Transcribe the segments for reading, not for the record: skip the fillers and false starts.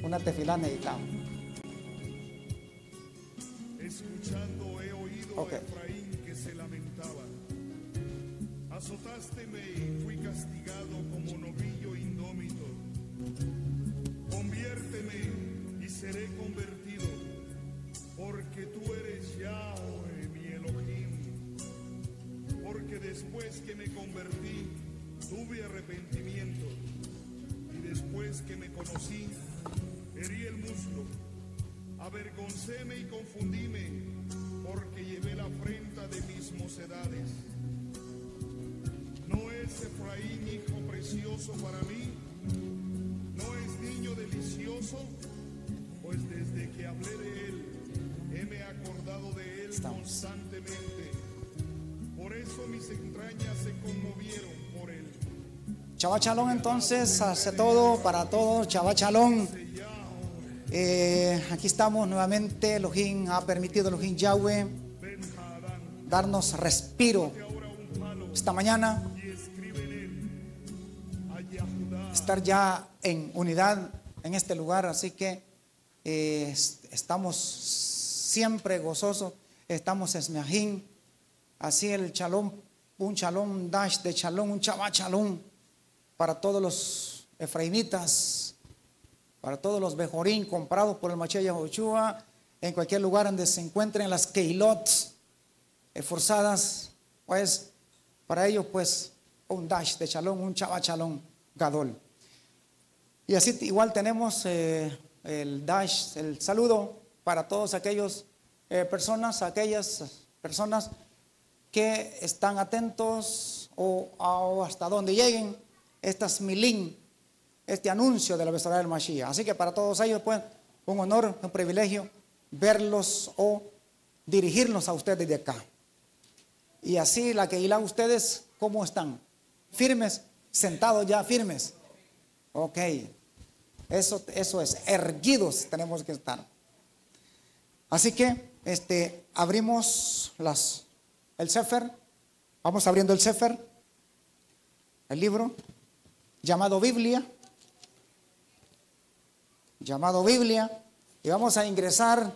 Una tefilá necesitamos. Escuchando he oído a Efraín que se lamentaba. Azotásteme y fui castigado como novillo indómito. Conviérteme y seré convertido, porque tú eres Yahweh, mi Elohim. Porque después que me convertí, tuve arrepentimiento, y después que me conocí, herí el muslo, avergoncéme y confundíme, porque llevé la afrenta de mis mocedades. ¿No es Efraín hijo precioso para mí? ¿No es niño delicioso? Pues desde que hablé de él, heme acordado de él constantemente. Por eso mis entrañas se conmovieron por él. Shabbat Shalom, entonces, hace todo, para todos, Shabbat Shalom. Aquí estamos nuevamente. Elohim ha permitido, Elohim Yahweh, darnos respiro esta mañana, estar ya en unidad en este lugar. Así que estamos siempre gozosos, estamos esmeajim. Así el shalom, un shalom dash de shalom, un Shabbat Shalom para todos los efraimitas, para todos los bejorín comprados por el Mashiach Yahushua, en cualquier lugar donde se encuentren las keilot esforzadas, pues para ellos pues un dash de shalom, un Shabbat Shalom gadol. Y así igual tenemos el dash, el saludo para todos aquellas personas que están atentos o hasta donde lleguen estas milín, este anuncio de la Besará del Mashiach. Así que para todos ellos, pues, un honor, un privilegio verlos o dirigirnos a ustedes de acá. Y así la Keilah, ustedes, ¿cómo están? ¿Firmes? ¿Sentados ya firmes? Ok. Eso es, erguidos tenemos que estar. Así que, abrimos el Sefer. Vamos abriendo el Sefer, el libro llamado Biblia, y vamos a ingresar.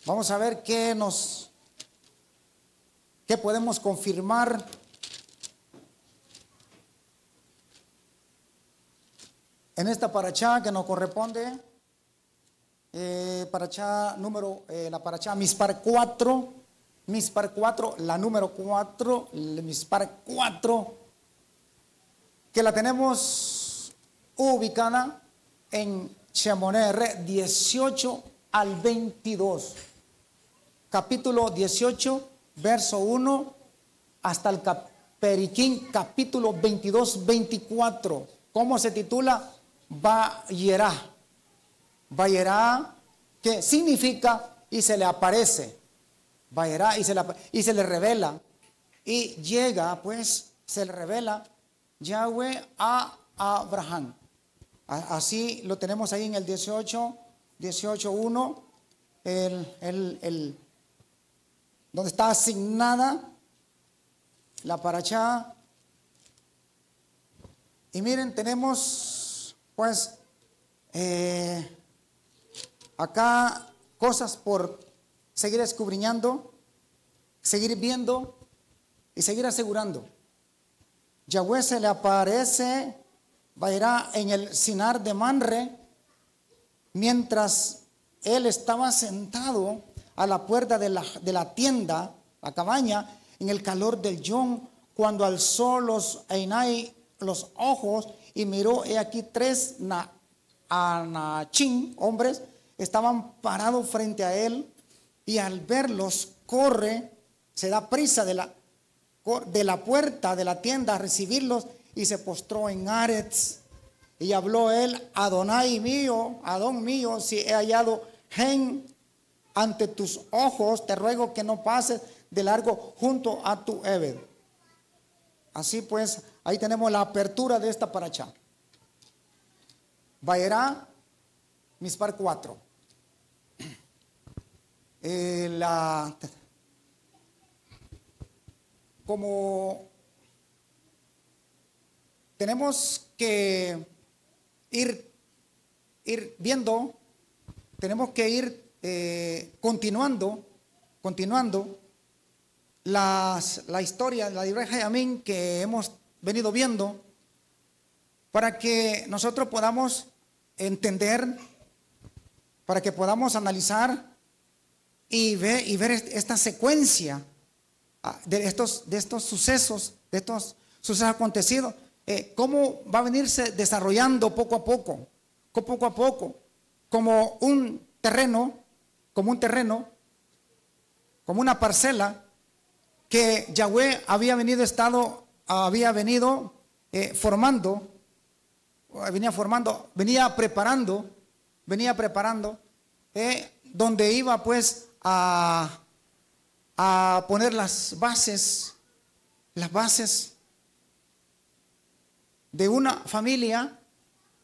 Vamos a ver qué podemos confirmar en esta parachá que nos corresponde. Parachá número, la parachá Mispar 4, la número 4, Mispar 4, que la tenemos ubicada en Shemoneh 18 al 22, capítulo 18, verso 1, hasta el Periquín, capítulo 22, 24. ¿Cómo se titula? Vayerá. Vayerá, que significa y se le aparece. Vayerá y se le revela. Y llega, pues, se le revela Yahweh a Abraham. Así lo tenemos ahí en el 18:1, donde está asignada la parachá. Y miren, tenemos, pues, acá cosas por seguir escudriñando, seguir viendo y seguir asegurando. Yahweh se le aparece, Vayerá, en el Sinar de Manre, mientras él estaba sentado a la puerta de la tienda, la cabaña, en el calor del yom, cuando alzó los ojos y miró, he aquí 3 anachim, hombres, estaban parados frente a él, y al verlos corre, se da prisa de la puerta de la tienda a recibirlos, y se postró en Aretz, y habló él: Adón mío, si he hallado gen ante tus ojos, te ruego que no pases de largo junto a tu Eved. Así pues, ahí tenemos la apertura de esta parachá. Vayerá, Mispar 4. Como tenemos que ir viendo, tenemos que ir continuando la historia de la Dibra Jayamín que hemos venido viendo, para que nosotros podamos entender, para que podamos analizar y ver esta secuencia de estos sucesos acontecidos, cómo va a venirse desarrollando poco a poco, como un terreno, como una parcela que Yahweh venía preparando, donde iba pues a poner las bases de una familia,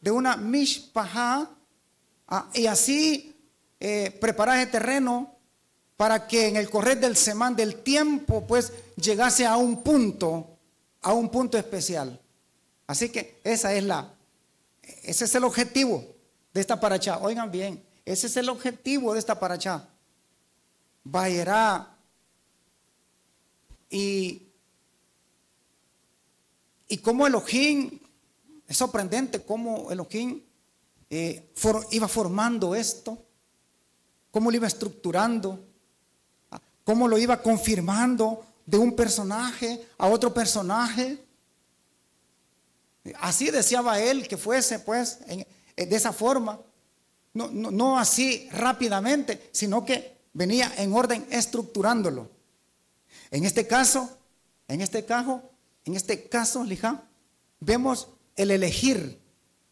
de una mishpajá, y así preparar el terreno para que en el correr del semán del tiempo pues llegase a un punto especial. Así que ese es el objetivo de esta parachá. Oigan bien, ese es el objetivo de esta parachá. Vayerá. Y cómo Elohim, es sorprendente cómo Elohim iba formando esto, cómo lo iba estructurando, cómo lo iba confirmando de un personaje a otro personaje. Así deseaba él que fuese pues de esa forma, no así rápidamente, sino que venía en orden estructurándolo. En este caso, Lijá, vemos el elegir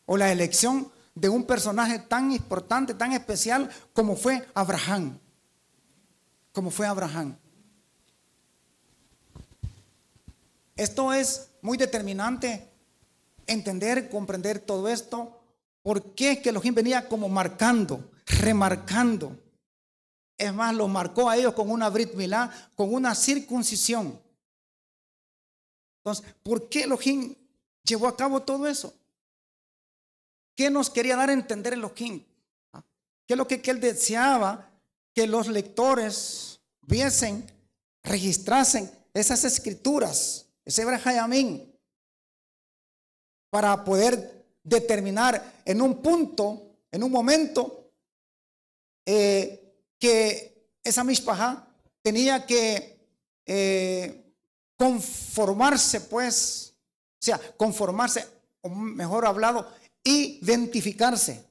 o la elección de un personaje tan importante, tan especial como fue Abraham. Esto es muy determinante, entender, comprender todo esto. ¿Por qué que Elohim venía como marcando, remarcando? Es más, los marcó a ellos con una Brit Milá, con una circuncisión. Entonces, ¿por qué Elohim llevó a cabo todo eso? ¿Qué nos quería dar a entender Elohim? ¿Qué es lo que él deseaba que los lectores viesen, registrasen esas escrituras, ese Dibra Jayamín, para poder determinar en un punto, en un momento, que esa mishpajá tenía que conformarse, pues, o sea, o mejor hablado, identificarse,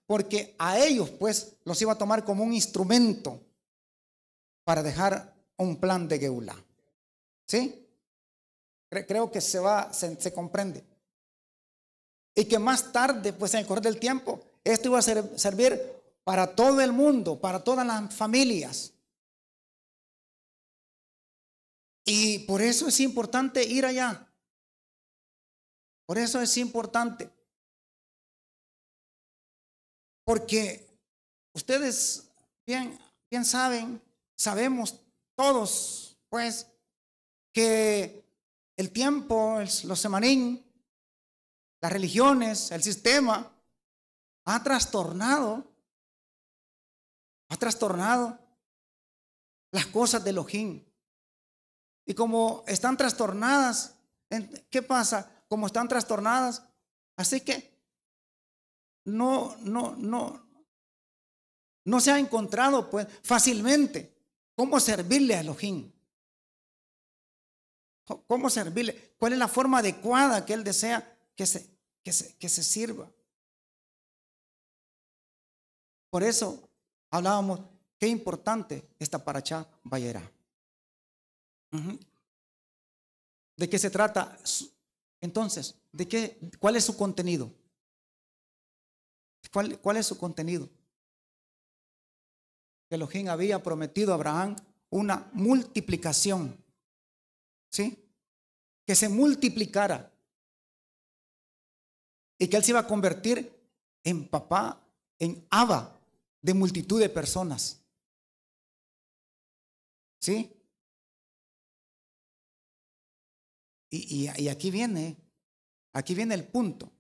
porque a ellos, pues, los iba a tomar como un instrumento para dejar un plan de Geulá. ¿Sí? Creo que se comprende. Y que más tarde, pues en el correr del tiempo, esto iba a servir para todo el mundo, para todas las familias. Y por eso es importante ir allá. Por eso es importante. Porque ustedes bien sabemos todos, pues, que el tiempo, los semanín, las religiones, el sistema ha trastornado las cosas de Elohim. Y como están trastornadas, ¿qué pasa? Como están trastornadas, así que no se ha encontrado pues fácilmente cómo servirle a Elohim. ¿Cómo servirle? ¿Cuál es la forma adecuada que él desea que se sirva? Por eso hablábamos qué importante esta parachá Vayera. ¿De qué se trata? Entonces, ¿cuál es su contenido? ¿Cuál es su contenido? Elohim había prometido a Abraham una multiplicación. ¿Sí? Que se multiplicara. Y que él se iba a convertir en papá, en Abba de multitud de personas. ¿Sí? Y aquí viene el punto.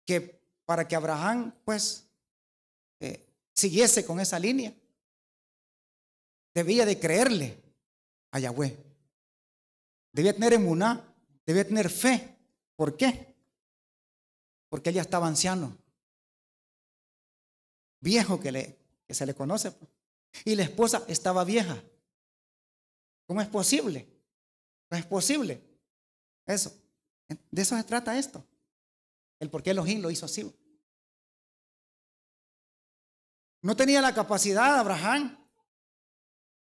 Que para que Abraham pues siguiese con esa línea, debía de creerle a Yahweh. Debía tener emuná, debía tener fe. ¿Por qué? Porque él ya estaba anciano, viejo que se le conoce. Y la esposa estaba vieja. ¿Cómo es posible? No es posible. Eso. De eso se trata esto. El por qué Elohim lo hizo así. No tenía la capacidad Abraham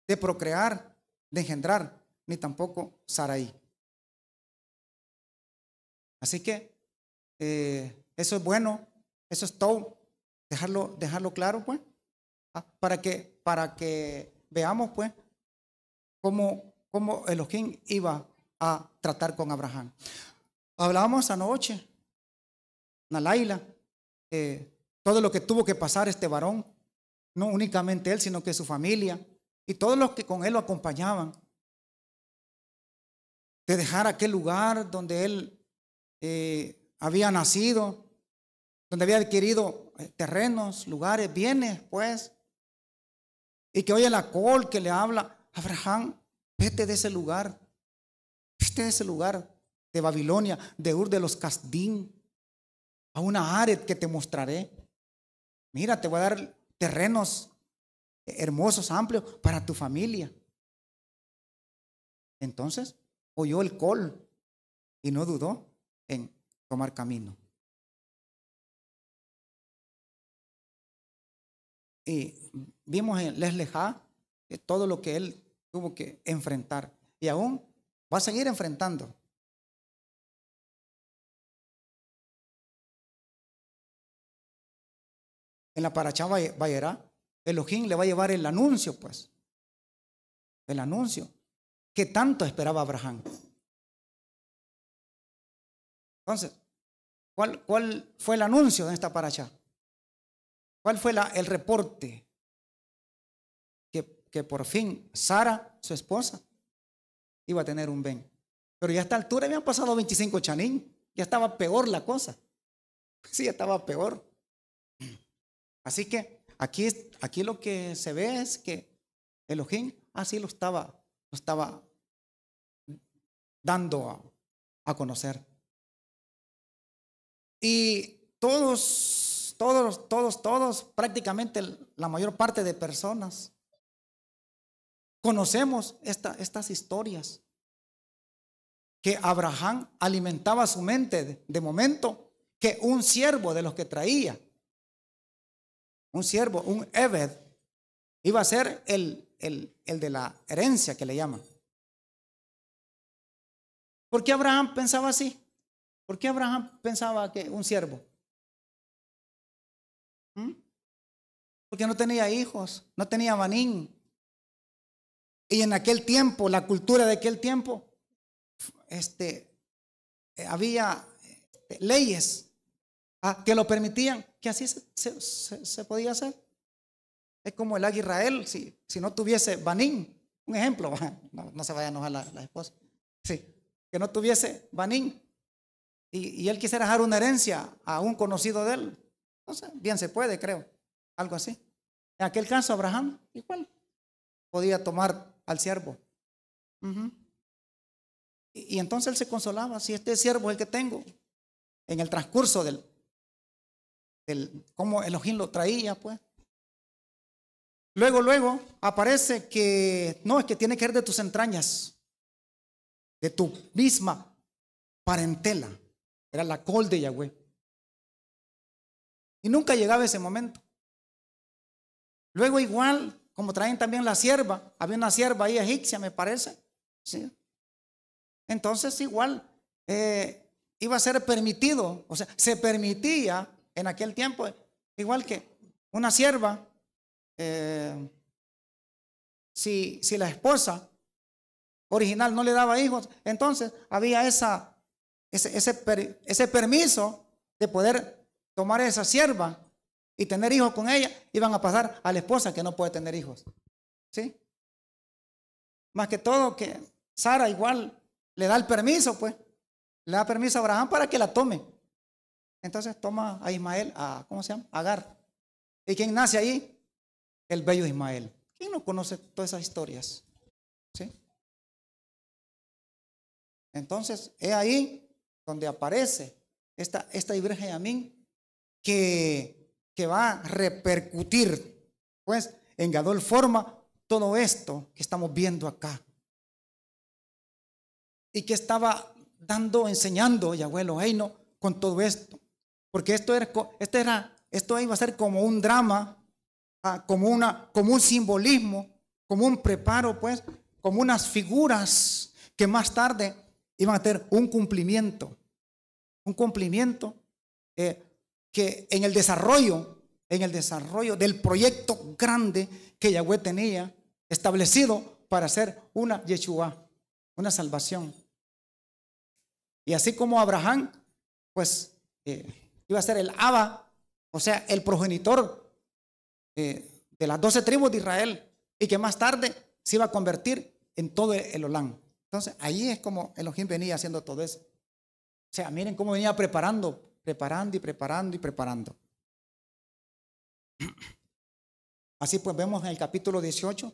de procrear, de engendrar, ni tampoco Sarai. Así que eso es bueno, eso es todo, dejarlo claro, pues, para que veamos, pues, cómo Elohim iba a tratar con Abraham. Hablábamos anoche, Nalaila, todo lo que tuvo que pasar este varón, no únicamente él, sino que su familia y todos los que con él lo acompañaban, de dejar aquel lugar donde él había nacido, donde había adquirido terrenos, lugares, bienes, pues, y que oye la col que le habla, Abraham, vete de ese lugar de Babilonia, de Ur de los Casdín, a una Ared que te mostraré. Mira, te voy a dar terrenos hermosos, amplios para tu familia. Entonces oyó el col y no dudó en tomar camino. Y vimos en Leslejá todo lo que él tuvo que enfrentar y aún va a seguir enfrentando. En la Parashá Vayera, Elohim le va a llevar el anuncio, pues. El anuncio que tanto esperaba Abraham. Entonces, ¿cuál fue el anuncio de esta Parashá? ¿Cuál fue el reporte? Que por fin Sara, su esposa, iba a tener un ben. Pero ya a esta altura habían pasado 25 chanín. Ya estaba peor la cosa. Sí, ya estaba peor. Así que aquí lo que se ve es que Elohim así lo estaba dando a conocer. Y todos, prácticamente la mayor parte de personas conocemos estas historias. Que Abraham alimentaba su mente de momento, que un siervo de los que traía, un siervo, un Eved, iba a ser el de la herencia que le llaman. ¿Por qué Abraham pensaba así? ¿Por qué Abraham pensaba que un siervo? Porque no tenía hijos, no tenía banín. Y en aquel tiempo, la cultura de aquel tiempo, había leyes que lo permitían, que así se podía hacer. Es como el Israel, si no tuviese banín, un ejemplo, no se vaya a enojar la esposa, sí, que no tuviese banín y él quisiera dejar una herencia a un conocido de él, entonces bien se puede, creo, algo así. En aquel caso Abraham igual podía tomar al siervo. Y entonces él se consolaba, si este siervo es el que tengo, en el transcurso del cómo Elohim lo traía, pues. Luego aparece que no, es que tiene que ser de tus entrañas, de tu misma parentela. Era la col de Yahweh. Y nunca llegaba ese momento. Luego igual, como traen también la sierva, había una sierva ahí egipcia, me parece, ¿sí? Entonces igual iba a ser permitido, o sea, se permitía en aquel tiempo, igual que una sierva, si la esposa original no le daba hijos, entonces había ese permiso de poder tomar a esa sierva y tener hijos con ella, iban a pasar a la esposa que no puede tener hijos, ¿sí? Más que todo que Sara igual le da el permiso, pues. Le da permiso a Abraham para que la tome. Entonces toma a Ismael, ¿cómo se llama? Agar. ¿Y quién nace ahí? El bello Ismael. ¿Quién no conoce todas esas historias? ¿Sí? Entonces, es ahí donde aparece esta Virgen Yamín que va a repercutir, pues, en Gadol forma todo esto que estamos viendo acá. Y que estaba enseñando Yahweh Eloheinu con todo esto. Porque esto iba a ser como un drama, como un simbolismo, como un preparo, pues, como unas figuras que más tarde iban a tener un cumplimiento que en el desarrollo del proyecto grande que Yahweh tenía establecido para hacer una Yeshua, una salvación. Y así como Abraham, pues, iba a ser el Abba, o sea, el progenitor de las 12 tribus de Israel, y que más tarde se iba a convertir en todo el Olán. Entonces, ahí es como Elohim venía haciendo todo eso. O sea, miren cómo venía preparando. Así pues vemos en el capítulo 18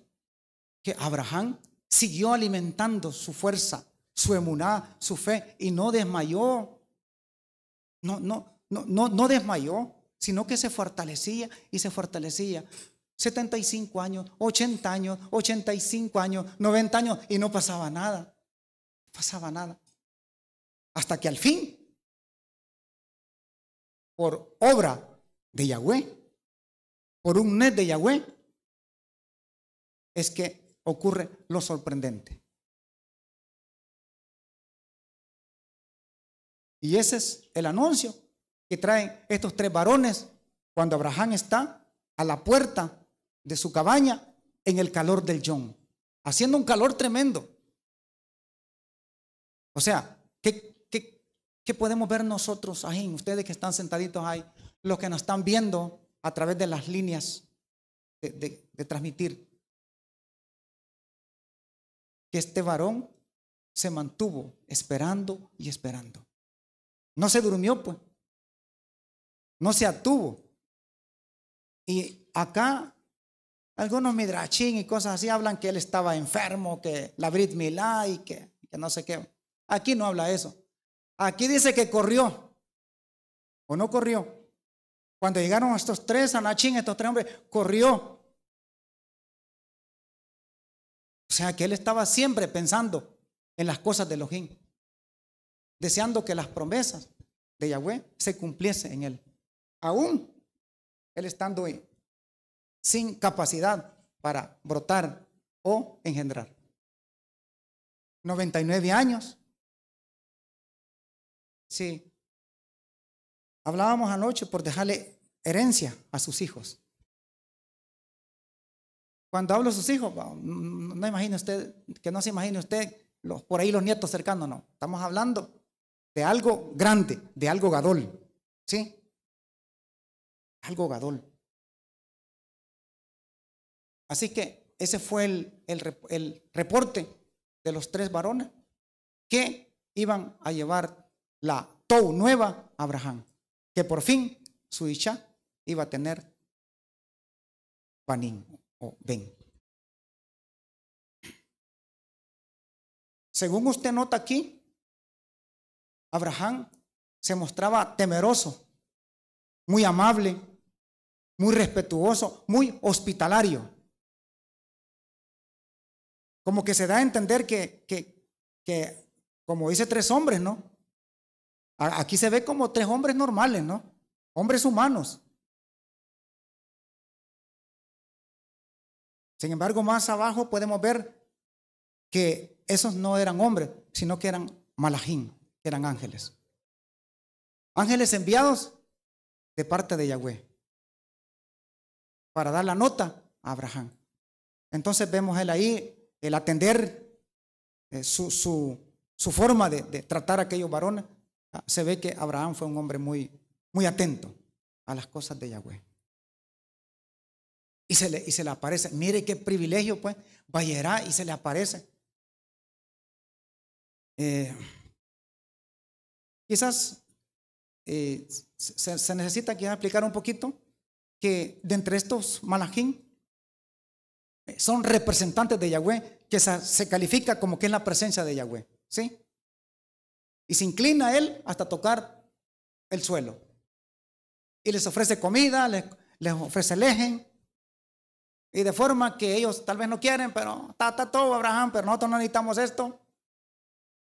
que Abraham siguió alimentando su fuerza, su emuná, su fe, y no desmayó. No desmayó, sino que se fortalecía y se fortalecía. 75 años, 80 años, 85 años, 90 años, y no pasaba nada. No pasaba nada. Hasta que al fin, por obra de Yahweh, por un net de Yahweh, es que ocurre lo sorprendente. Y ese es el anuncio que traen estos 3 varones cuando Abraham está a la puerta de su cabaña en el calor del Yom, haciendo un calor tremendo. O sea, ¿qué podemos ver nosotros ahí? Ustedes que están sentaditos ahí, los que nos están viendo a través de las líneas de transmitir, que este varón se mantuvo esperando y esperando. No se durmió, pues. No se atuvo. Y acá algunos midrashim y cosas así hablan que él estaba enfermo, que la Brit Milá y que no sé qué. Aquí no habla eso. Aquí dice que corrió. ¿O no corrió? Cuando llegaron estos 3 anachín, estos 3 hombres, corrió. O sea que él estaba siempre pensando en las cosas de Elohim, deseando que las promesas de Yahweh se cumpliesen en él. Aún él estando sin capacidad para brotar o engendrar. 99 años. Sí. Hablábamos anoche por dejarle herencia a sus hijos. Cuando hablo de sus hijos, no imagine usted, que no se imagine usted por ahí los nietos cercanos, no. Estamos hablando de algo grande, de algo gadol. ¿Sí? Algo gadol. Así que ese fue el reporte de los 3 varones que iban a llevar la Tou nueva a Abraham, que por fin su Isha iba a tener Banín o Ben. Según usted nota aquí, Abraham se mostraba temeroso, muy amable, muy respetuoso, muy hospitalario. Como que se da a entender que como dice 3 hombres, ¿no? Aquí se ve como 3 hombres normales, ¿no? Hombres humanos. Sin embargo, más abajo podemos ver que esos no eran hombres, sino que eran malachim, eran ángeles. Ángeles enviados de parte de Yahweh para dar la nota a Abraham. Entonces vemos él ahí, el atender su forma de tratar a aquellos varones. Se ve que Abraham fue un hombre muy, muy atento a las cosas de Yahweh. y se le aparece. Mire qué privilegio, pues. Vayerá y se le aparece. Quizás se necesita quizás explicar un poquito que de entre estos malachim son representantes de Yahweh, que se califica como que es la presencia de Yahweh, ¿sí? Y se inclina a él hasta tocar el suelo. Y les ofrece comida, les ofrece lejen. Y de forma que ellos tal vez no quieren, pero está todo, Abraham, pero nosotros no necesitamos esto.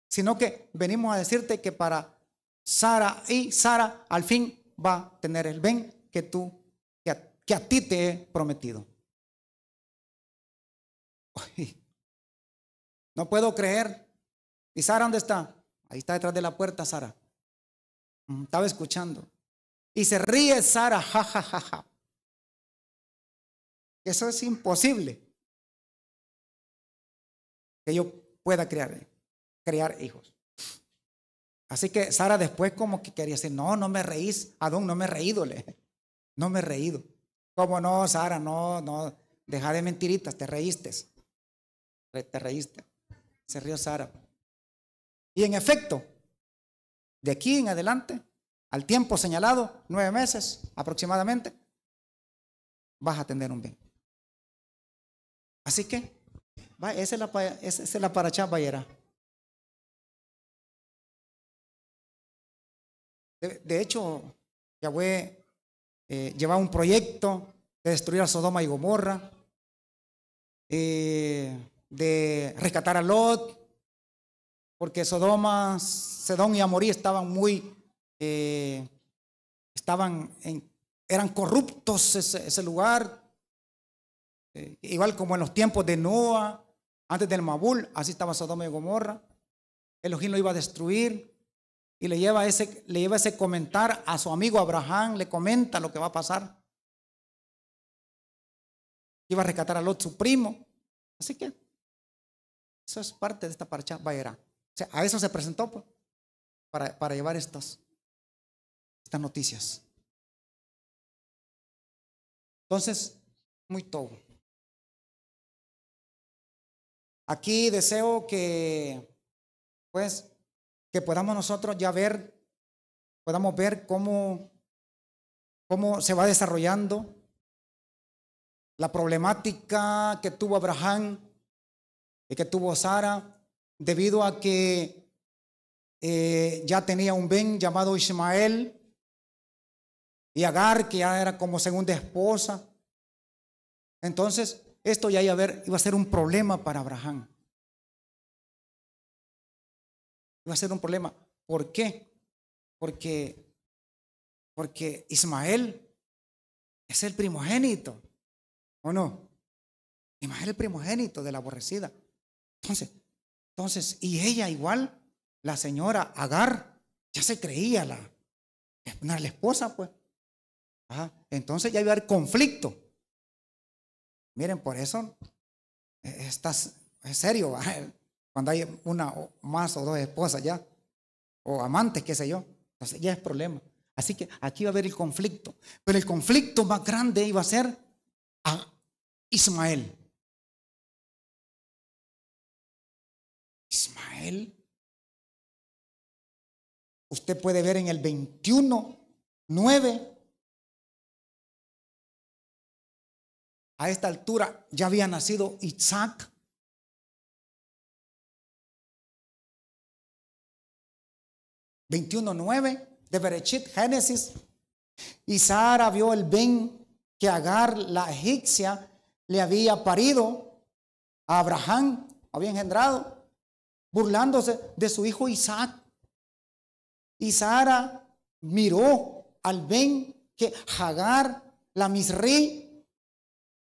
Sino que venimos a decirte que para Sara al fin va a tener el ben que a ti te he prometido. Uy, no puedo creer. ¿Y Sara dónde está? Ahí está detrás de la puerta Sara. Estaba escuchando. Y se ríe Sara, ja, ja, ja, ja. Eso es imposible. Que yo pueda crear hijos. Así que Sara después como que quería decir, no me reís, Adón, no me he reído, no me he reído. ¿Cómo no, Sara? No, deja de mentiritas, te reíste. Se rió Sara. Y en efecto, de aquí en adelante, al tiempo señalado, 9 meses aproximadamente, vas a tener un bien. Así que, esa es la parashá Vayera. De hecho, Yahweh llevaba un proyecto de destruir a Sodoma y Gomorra, de rescatar a Lot, porque Sodom y Amorí estaban eran corruptos ese lugar, igual como en los tiempos de Noa, antes del Mabul, así estaba Sodoma y Gomorra. Elohim lo iba a destruir. Y le lleva ese comentar a su amigo Abraham, le comenta lo que va a pasar. Iba a rescatar a Lot, su primo. Así que eso es parte de esta parashá Vayera. O sea, a eso se presentó, pues, para llevar estas noticias. Entonces, muy todo. Aquí deseo que, pues, que podamos nosotros ya podamos ver cómo se va desarrollando la problemática que tuvo Abraham y que tuvo Sara, debido a que ya tenía un ben llamado Ismael, y Agar, que ya era como segunda esposa. Entonces, esto ya iba a ser un problema para Abraham. Iba a ser un problema. ¿Por qué? Porque Ismael es el primogénito, ¿o no? Ismael es el primogénito de la aborrecida. Entonces, y ella igual, la señora Agar, ya se creía la esposa, pues. Entonces ya iba a haber conflicto. Miren, por eso es serio, cuando hay una o más o dos esposas ya, o amantes, qué sé yo, entonces ya es problema. Así que aquí va a haber el conflicto, pero el conflicto más grande iba a ser a Ismael. Ismael, usted puede ver en el 21:9, a esta altura ya había nacido Isaac. (21:9) de Bereshit, Génesis. Y Sara vio el ben que Agar, la egipcia, le había parido a Abraham, había engendrado, burlándose de su hijo Isaac. Y Sara miró al ben que Agar, la misri,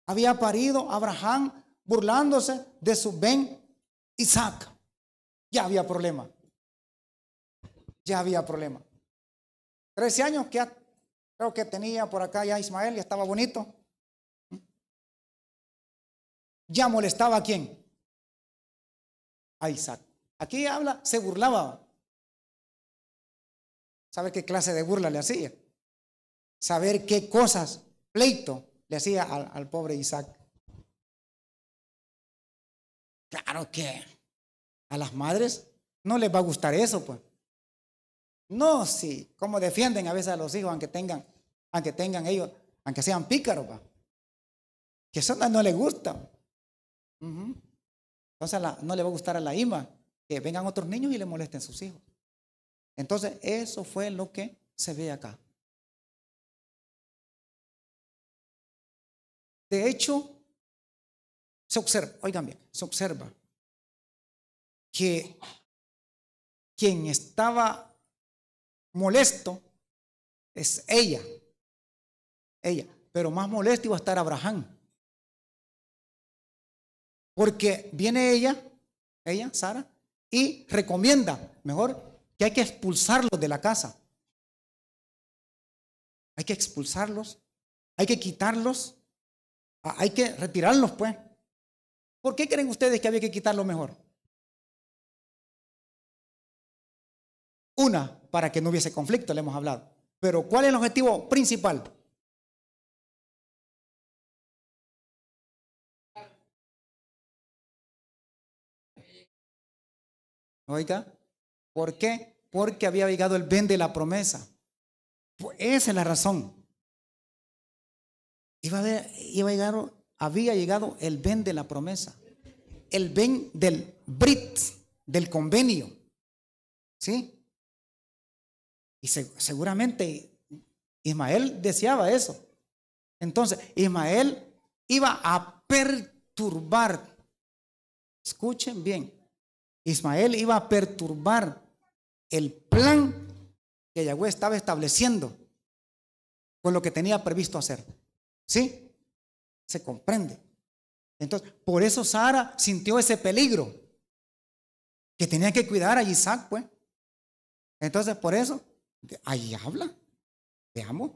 había parido a Abraham, burlándose de su ben Isaac. Ya había problema. 13 años que creo que tenía por acá ya Ismael, ya estaba bonito. Ya molestaba a quién? A Isaac. Aquí se burlaba. ¿Sabe qué clase de burla le hacía? Saber qué cosas, pleito, le hacía al pobre Isaac. Claro que a las madres no les va a gustar eso, pues. No, sí, como defienden a veces a los hijos, aunque tengan ellos, aunque sean pícaros, pa, que eso no les gusta. Entonces no le va a gustar a la hija que vengan otros niños y le molesten a sus hijos. Entonces eso fue lo que se ve acá. De hecho, se observa, oigan bien, se observa que quien estaba molesto es ella, pero más molesto iba a estar Abraham. Porque viene ella, Sara, y recomienda, mejor, que hay que expulsarlos de la casa. Hay que expulsarlos, hay que quitarlos, hay que retirarlos, pues. ¿Por qué creen ustedes que había que quitarlo mejor? Una, para que no hubiese conflicto, le hemos hablado. Pero ¿cuál es el objetivo principal? Oiga, ¿por qué? Porque había llegado el Ben de la promesa. Pues esa es la razón. Había llegado el Ben de la promesa. El Ben del Brit, del convenio. ¿Sí? Y seguramente Ismael deseaba eso. Entonces, Ismael iba a perturbar. Escuchen bien. Ismael iba a perturbar el plan que Yahweh estaba estableciendo con lo que tenía previsto hacer. ¿Sí? Se comprende. Entonces, por eso Sara sintió ese peligro que tenía que cuidar a Isaac, pues. Entonces, por eso, ahí habla. Veamos.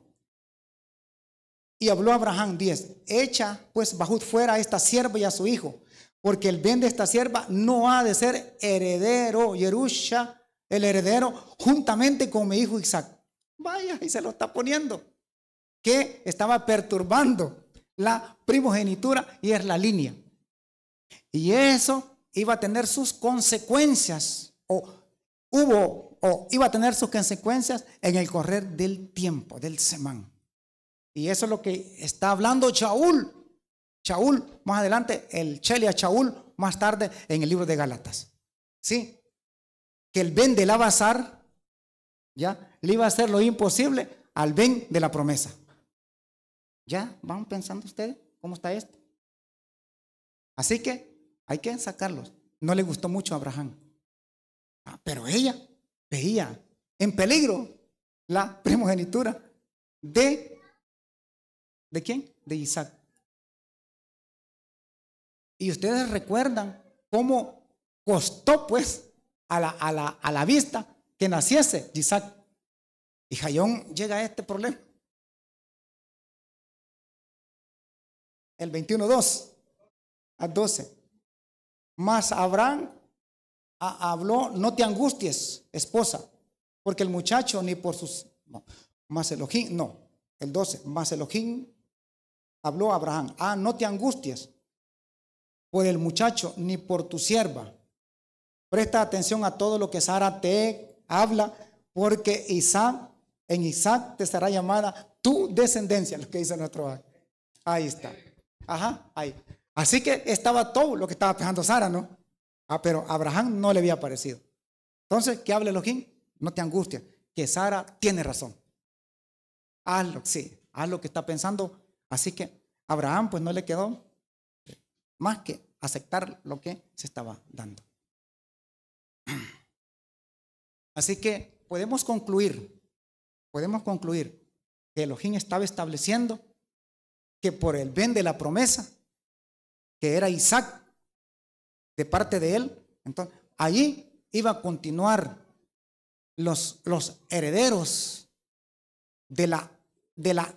Y habló Abraham 10. Echa pues Bahut fuera a esta sierva y a su hijo, porque el bien de esta sierva no ha de ser heredero, Yerusha, el heredero, juntamente con mi hijo Isaac. Vaya, y se lo está poniendo. Que estaba perturbando la primogenitura y es la línea. Y eso iba a tener sus consecuencias, iba a tener sus consecuencias en el correr del tiempo, del semán. Y eso es lo que está hablando Shaul. Shaul, más adelante, el Chelia Shaul, más tarde en el libro de Gálatas. ¿Sí? Que el Ben del Abasar, ya, le iba a hacer lo imposible al Ben de la promesa. ¿Ya van pensando ustedes cómo está esto? Así que hay que sacarlos. No le gustó mucho a Abraham. Pero ella veía en peligro la primogenitura ¿de quién? De Isaac. Y ustedes recuerdan cómo costó pues a la vista que naciese Isaac. Y Jayón llega a este problema. El 21:2 a 12. Mas Abraham habló: no te angusties, esposa, porque el muchacho ni por sus... Mas Elohim, no, el 12. Mas Elohim habló a Abraham: no te angusties por el muchacho ni por tu sierva. Presta atención a todo lo que Sara te habla, porque en Isaac te será llamada tu descendencia, lo que dice nuestro... Ahí está. Ajá, ahí. Así que estaba todo lo que estaba pensando Sara, ¿no? Pero a Abraham no le había parecido. Entonces, ¿qué habla Elohim? No te angusties, que Sara tiene razón. Hazlo, sí, haz lo que está pensando. Así que a Abraham pues no le quedó más que aceptar lo que se estaba dando. Así que podemos concluir que Elohim estaba estableciendo que por el bien de la promesa, que era Isaac, de parte de él, entonces allí iba a continuar los herederos de la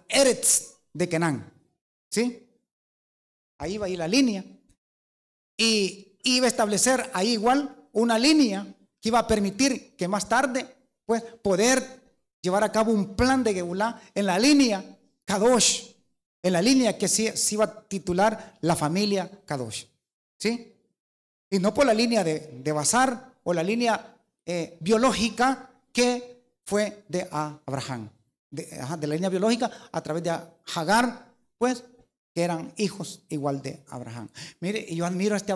Eretz de Canaán. ¿Sí? Ahí va a ir la línea. Y iba a establecer ahí igual una línea que iba a permitir que más tarde pues poder llevar a cabo un plan de Geulá en la línea Kadosh, en la línea que se iba a titular la familia Kadosh, ¿sí? Y no por la línea de Basar o la línea biológica que fue de Abraham, de la línea biológica a través de Hagar, pues, que eran hijos igual de Abraham. Mire, y yo admiro a este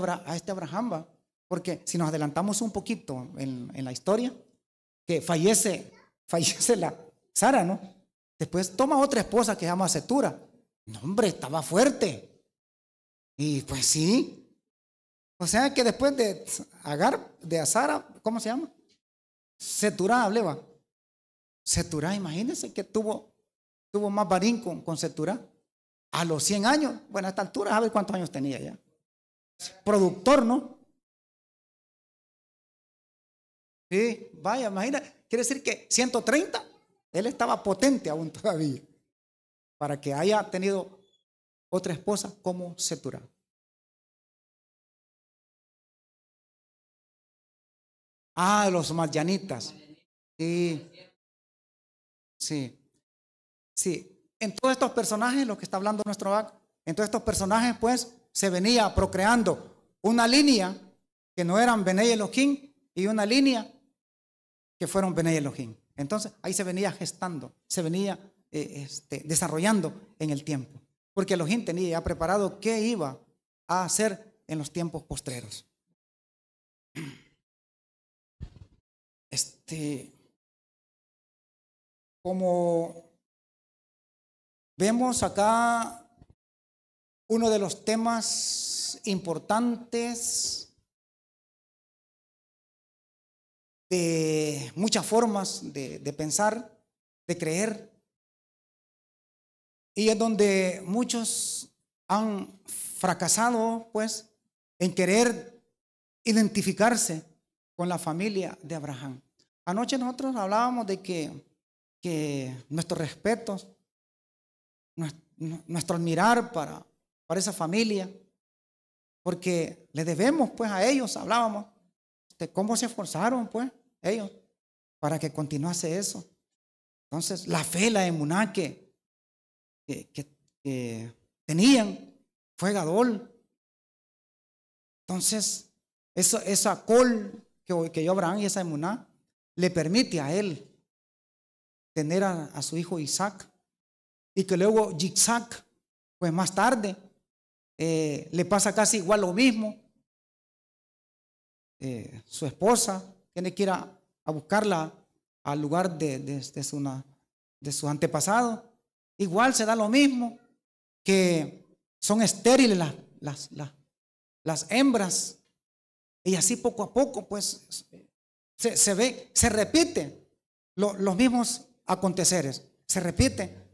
Abraham, ¿va? Porque si nos adelantamos un poquito en la historia, que fallece la Sara, ¿no? Después toma otra esposa que se llama Setura. No, hombre, estaba fuerte. Y pues sí. O sea que después de Agar, de Sara, ¿cómo se llama? Setura, hableba. Setura, imagínense que tuvo más varín con Setura. A los 100 años, bueno, a esta altura, a ver cuántos años tenía ya. Productor, ¿no? Sí, vaya, imagina, quiere decir que 130, él estaba potente aún todavía, para que haya tenido otra esposa como Setura. Los madianitas. Sí, sí, sí. En todos estos personajes, lo que está hablando nuestro Bach, en todos estos personajes, pues, se venía procreando una línea que no eran Benei Elohim y una línea que fueron Benei Elohim. Entonces, ahí se venía gestando, se venía desarrollando en el tiempo. Porque Elohim tenía ya preparado qué iba a hacer en los tiempos postreros. Como vemos acá, uno de los temas importantes de muchas formas de pensar, de creer, y es donde muchos han fracasado, pues, en querer identificarse con la familia de Abraham. Anoche nosotros hablábamos de que nuestros respetos, nuestro admirar para esa familia, porque le debemos pues a ellos, hablábamos de cómo se esforzaron pues ellos para que continuase eso. Entonces la fe, la emuná que tenían fue Gadol. Entonces esa col que dio Abraham y esa emuná le permite a él tener a su hijo Isaac, y que luego Isaac, pues más tarde, le pasa casi igual lo mismo. Su esposa tiene que ir a buscarla al lugar de sus antepasados. Igual se da lo mismo, que son estériles las hembras, y así poco a poco pues se repite los mismos aconteceres, se repite.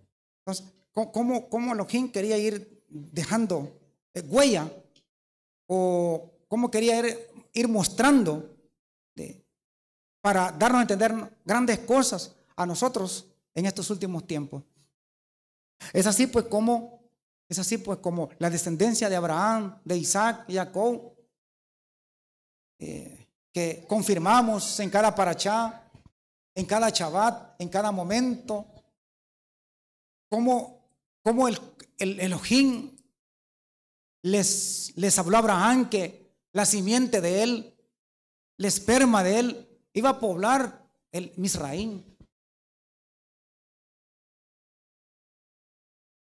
Entonces, ¿cómo Elohim quería ir dejando huella, o cómo quería ir mostrando para darnos a entender grandes cosas a nosotros en estos últimos tiempos? Es así pues como la descendencia de Abraham, de Isaac y Jacob, que confirmamos en cada parachá, en cada Shabbat, en cada momento, como el Elohim les habló a Abraham que la simiente de él, el esperma de él, iba a poblar el Misraín,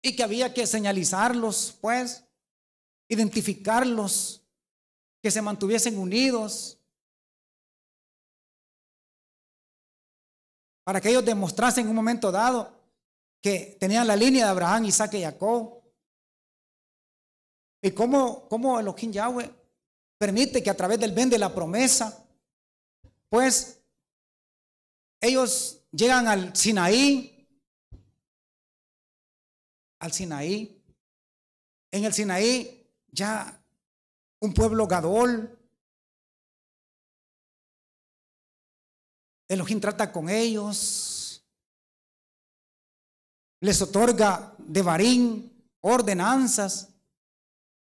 y que había que señalizarlos, pues, identificarlos, que se mantuviesen unidos, para que ellos demostrasen en un momento dado que tenían la línea de Abraham, Isaac y Jacob. Y cómo Elohim Yahweh permite que a través del ven de la promesa, pues ellos llegan al Sinaí. En el Sinaí ya un pueblo Gadol. Elohim trata con ellos, les otorga devarim, ordenanzas,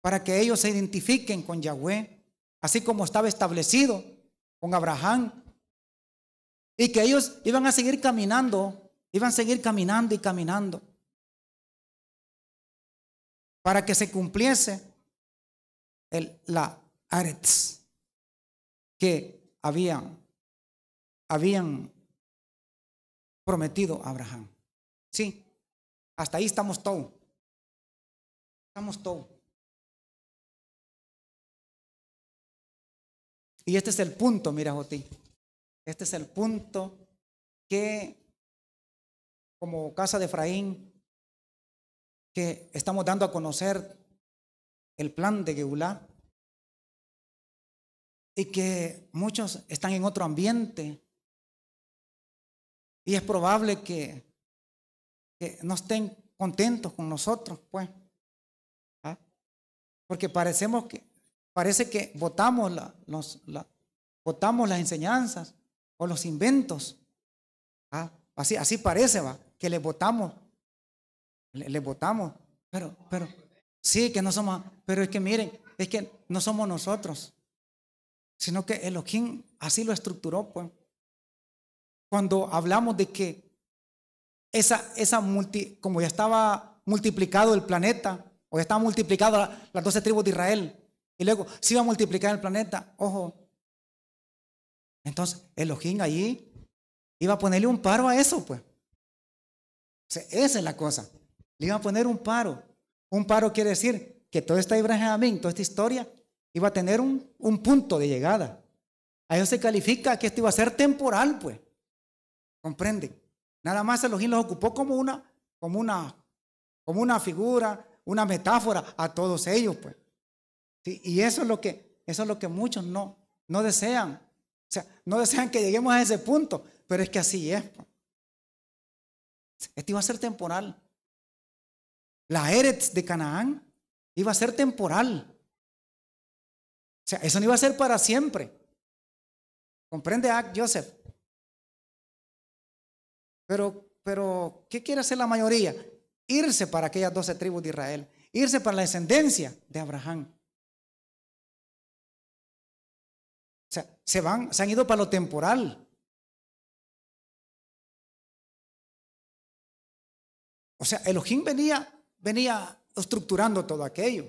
para que ellos se identifiquen con Yahweh, así como estaba establecido con Abraham, y que ellos iban a seguir caminando y caminando. para que se cumpliese la Aretz que habían prometido a Abraham. Sí, hasta ahí estamos todos. Estamos todos. Y este es el punto, mira, Jotí. Este es el punto que, como casa de Efraín, que estamos dando a conocer el plan de Geulá, y que muchos están en otro ambiente, y es probable que no estén contentos con nosotros, pues. ¿Ah? Porque parece que votamos votamos las enseñanzas o los inventos. ¿Ah? Así parece, va, que le votamos, pero sí, que no somos, pero es que miren, es que no somos nosotros, sino que Elohim así lo estructuró, pues. Cuando hablamos de que como ya estaba multiplicado el planeta, o ya estaban multiplicadas las 12 tribus de Israel, y luego se iba a multiplicar el planeta, ojo, entonces Elohim allí iba a ponerle un paro a eso, pues. O sea, esa es la cosa, le iba a poner un paro. Un paro quiere decir que toda esta Ibrahim, toda esta historia, iba a tener un punto de llegada. A eso se califica que esto iba a ser temporal, pues. ¿Comprenden? Nada más Elohim los ocupó como una figura, una metáfora a todos ellos, pues. ¿Sí? Y eso es lo que muchos no desean. O sea, no desean que lleguemos a ese punto, pero es que así es, pues. Esto iba a ser temporal. La Eretz de Canaán iba a ser temporal. O sea, eso no iba a ser para siempre. ¿Comprende, Joseph? Pero, ¿qué quiere hacer la mayoría? Irse para aquellas 12 tribus de Israel. Irse para la descendencia de Abraham. O sea, se han ido para lo temporal. O sea, Elohim venía estructurando todo aquello.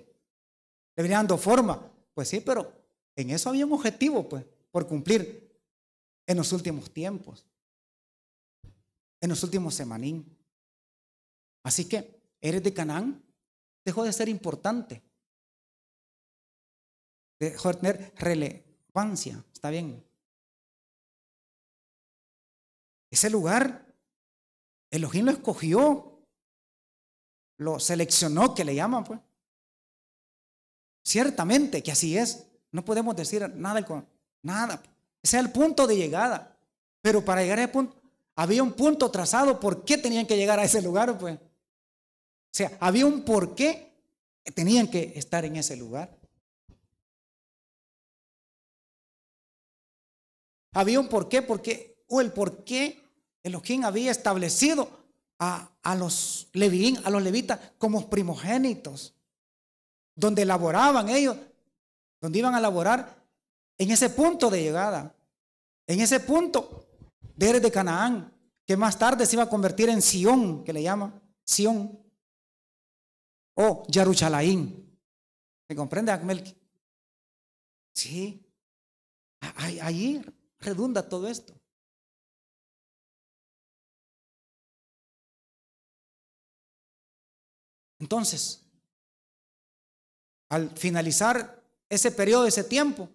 Le venía dando forma. Pues sí, pero en eso había un objetivo, pues, por cumplir en los últimos tiempos. En los últimos semanín. Así que Eres de Canaán dejó de ser importante. Dejó de tener relevancia. ¿Está bien? Ese lugar, Elohim lo escogió. Lo seleccionó, que le llaman, pues. Ciertamente que así es. No podemos decir nada. Ese es el punto de llegada. Pero para llegar a ese punto, había un punto trazado por qué tenían que llegar a ese lugar, pues. O sea, había un por qué tenían que estar en ese lugar. Había un por qué, el por qué Elohim había establecido a los levitas como primogénitos, donde laboraban ellos, donde iban a laborar en ese punto de llegada, en ese punto de Eres de Canaán, que más tarde se iba a convertir en Sión, que le llaman Sión, o Yaruchalaín. ¿Se comprende, Akmelki? Sí, allí redunda todo esto. Entonces, al finalizar ese periodo, ese tiempo,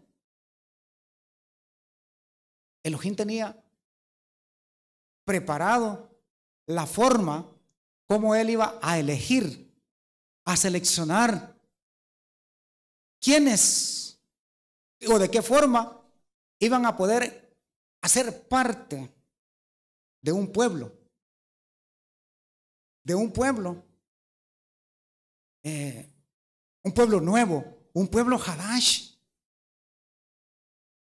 Elohim tenía preparado la forma como él iba a elegir, a seleccionar quiénes o de qué forma iban a poder hacer parte de un pueblo nuevo, un pueblo Hadash,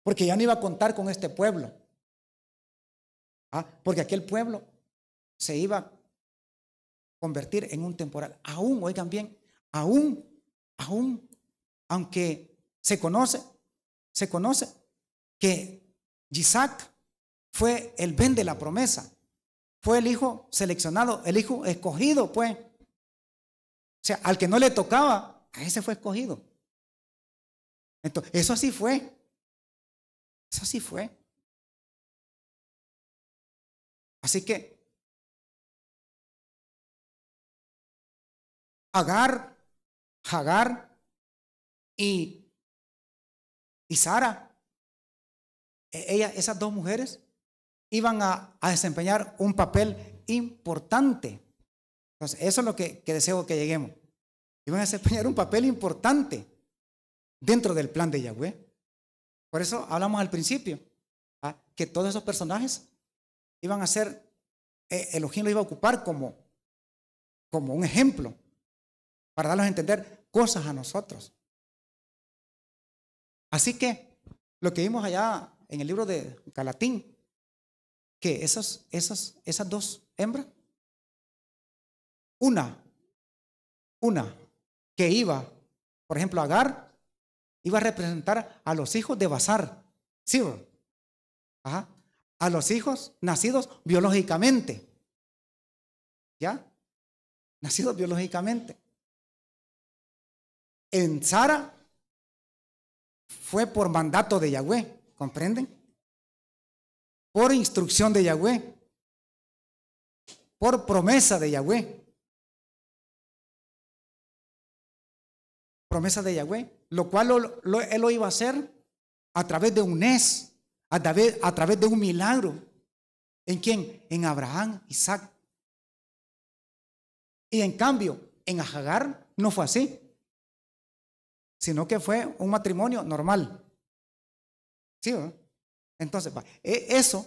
porque ya no iba a contar con este pueblo, porque aquel pueblo se iba a convertir en un temporal. Aún, oigan bien, aunque se conoce que Isaac fue el ben de la promesa, fue el hijo seleccionado, el hijo escogido, pues. sea, al que no le tocaba, a ese fue escogido. Entonces, eso así fue. Eso así fue. Así que Agar y Sara, esas dos mujeres iban a desempeñar un papel importante. Entonces, eso es lo que deseo que lleguemos. Iban a desempeñar un papel importante dentro del plan de Yahweh. Por eso hablamos al principio, que todos esos personajes iban a ser, Elohim lo iba a ocupar como un ejemplo para darnos a entender cosas a nosotros. Así que lo que vimos allá en el libro de Galatín, que esas dos hembras, una que iba, por ejemplo, Agar, iba a representar a los hijos de Basar, ¿sí? Ajá. A los hijos nacidos biológicamente, ¿ya? Nacidos biológicamente. En Sara fue por mandato de Yahweh, ¿comprenden? Por instrucción de Yahweh, por promesa de Yahweh. Promesa de Yahweh, lo cual él lo iba a hacer a través de un nes, a través de un milagro. ¿En quién? En Abraham, Isaac. Y en cambio, en Agar no fue así, sino que fue un matrimonio normal. ¿Sí? ¿No? Entonces, eso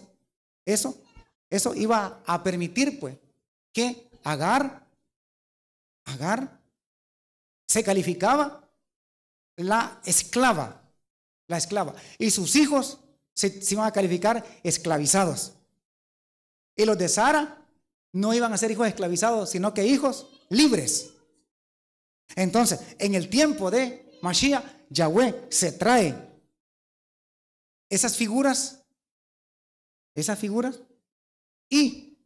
iba a permitir, pues, que Agar se calificaba la esclava, y sus hijos se iban a calificar esclavizados. Y los de Sara no iban a ser hijos esclavizados, sino que hijos libres. Entonces, en el tiempo de Mashiach, Yahweh se trae esas figuras y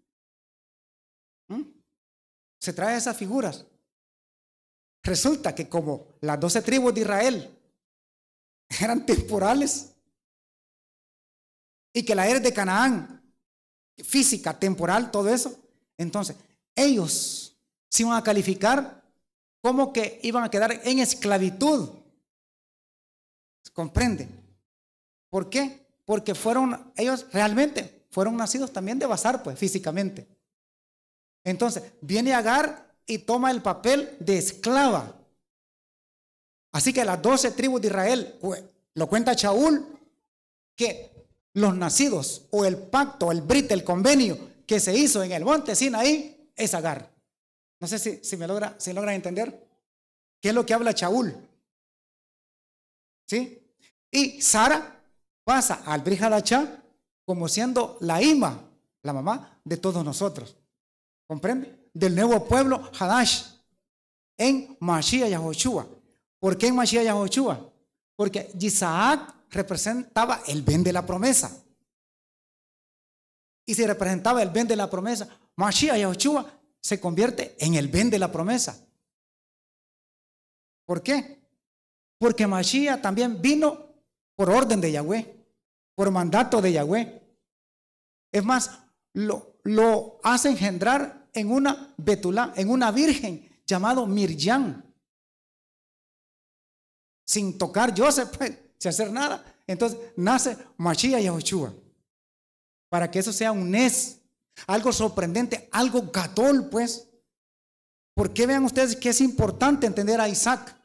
se trae esas figuras. Resulta que como las 12 tribus de Israel eran temporales y que la era de Canaán, física, temporal, todo eso, entonces ellos se iban a calificar como que iban a quedar en esclavitud. ¿Comprende? ¿Por qué? Porque ellos realmente fueron nacidos también de Basar, pues, físicamente. Entonces, viene Agar y toma el papel de esclava. Así que las 12 tribus de Israel, lo cuenta Shaul, que los nacidos, o el pacto, el brit, el convenio que se hizo en el monte Sinaí, es Agar. No sé si logran entender qué es lo que habla Shaul. ¿Sí? Y Sara pasa al Brit Hadashah como siendo la ima, la mamá de todos nosotros. ¿Comprende? Del nuevo pueblo Hadash en Mashiach Yahoshua. ¿Por qué en Mashiach Yahoshua? Porque Isaac representaba el ben de la promesa. Y si representaba el ben de la promesa, Mashiach Yahoshua se convierte en el ben de la promesa. ¿Por qué? Porque Mashiach también vino por orden de Yahweh, por mandato de Yahweh. Es más, lo hace engendrar en una Betulá, en una virgen llamado Miriam, sin tocar Joseph, pues, sin hacer nada. Entonces nace Mashiach Yahoshua, para que eso sea un nes, algo sorprendente, algo gadol, pues. ¿Por qué vean ustedes que es importante entender a Isaac?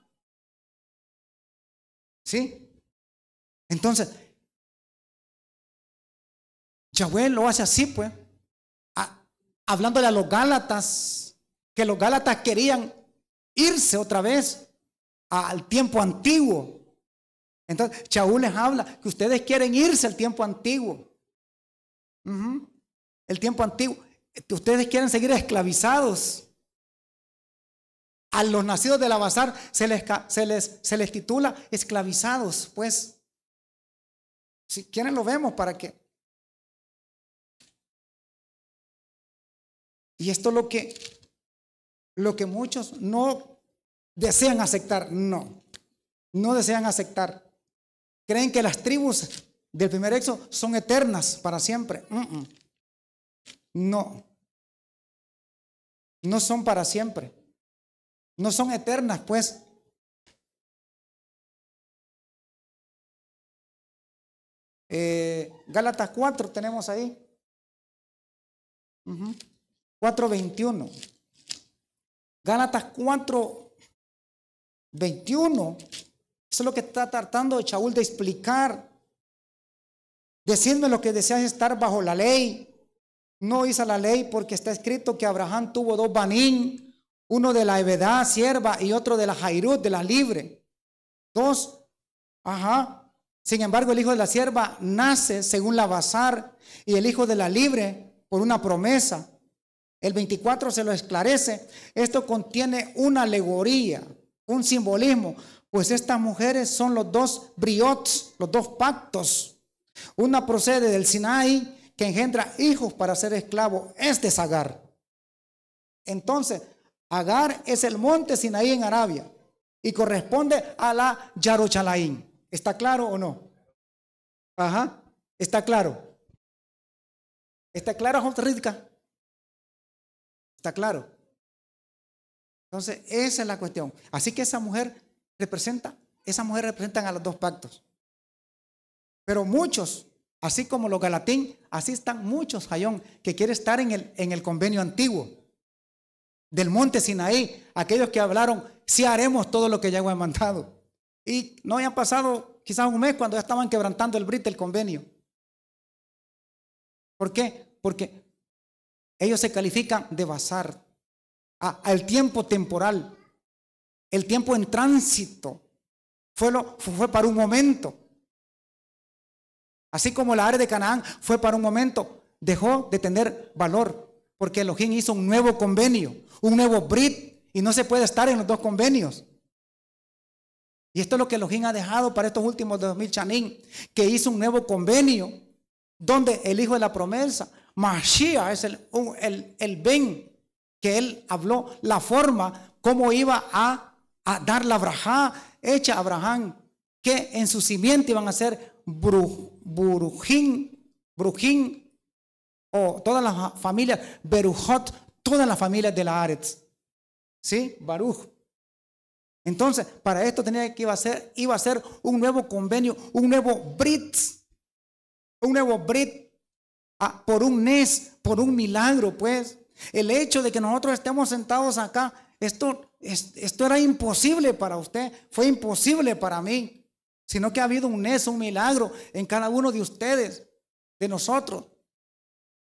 ¿Sí? Entonces, Yahweh lo hace así, pues, hablándole a los Gálatas, que los Gálatas querían irse otra vez al tiempo antiguo. Entonces, Shaul les habla que ustedes quieren irse al tiempo antiguo. El tiempo antiguo. Ustedes quieren seguir esclavizados. A los nacidos de la Basar se les titula esclavizados, pues. Si quieren lo vemos para que. Y esto es lo que muchos no desean aceptar. No, no desean aceptar. Creen que las tribus del primer éxodo son eternas para siempre. No, no son para siempre. No son eternas, pues. Gálatas 4 tenemos ahí. 4:21. Gálatas 4:21. Eso es lo que está tratando de Shaul de explicar. Decidme lo que deseas estar bajo la ley. No hizo la ley porque está escrito que Abraham tuvo 2 banín, uno de la hevedad, sierva, y otro de la jairut, de la libre. 2. Sin embargo, el hijo de la sierva nace según la basar y el hijo de la libre por una promesa. El 24 se lo esclarece. Esto contiene una alegoría, un simbolismo, pues estas mujeres son los 2 briots, los 2 pactos. Una procede del Sinaí, que engendra hijos para ser esclavo. Este es Agar. Entonces, Agar es el monte Sinaí en Arabia y corresponde a la Yaruchalaín. ¿Está claro o no? ¿Está claro? ¿Está claro, José Rizka? ¿Está claro? Entonces, esa es la cuestión. Así que esas mujeres representan a los 2 pactos. Pero muchos, así como los Galatín, así están muchos, Jayón, que quieren estar en el convenio antiguo del monte Sinaí. Aquellos que hablaron, sí haremos todo lo que Yahweh ha mandado. Y no habían pasado quizás un mes cuando ya estaban quebrantando el brit del convenio. ¿Por qué? Porque ellos se califican de basar al tiempo temporal. El tiempo en tránsito fue para un momento. Así como la área de Canaán fue para un momento, dejó de tener valor porque Elohim hizo un nuevo convenio, un nuevo brit, y no se puede estar en los 2 convenios. Y esto es lo que Elohim ha dejado para estos últimos 2000 chanín, que hizo un nuevo convenio donde el hijo de la promesa, Mashiach, es el Ben que él habló, la forma como iba a dar la brajá hecha a Abraham, que en su simiente iban a ser Brujín, o todas las familias, Berujot, todas las familias de la Aretz. ¿Sí? Baruch. Entonces, para esto iba a ser un nuevo convenio, un nuevo brit, por un nes, por un milagro, pues. El hecho de que nosotros estemos sentados acá, esto era imposible para usted, fue imposible para mí, sino que ha habido un nes, un milagro en cada uno de ustedes, de nosotros,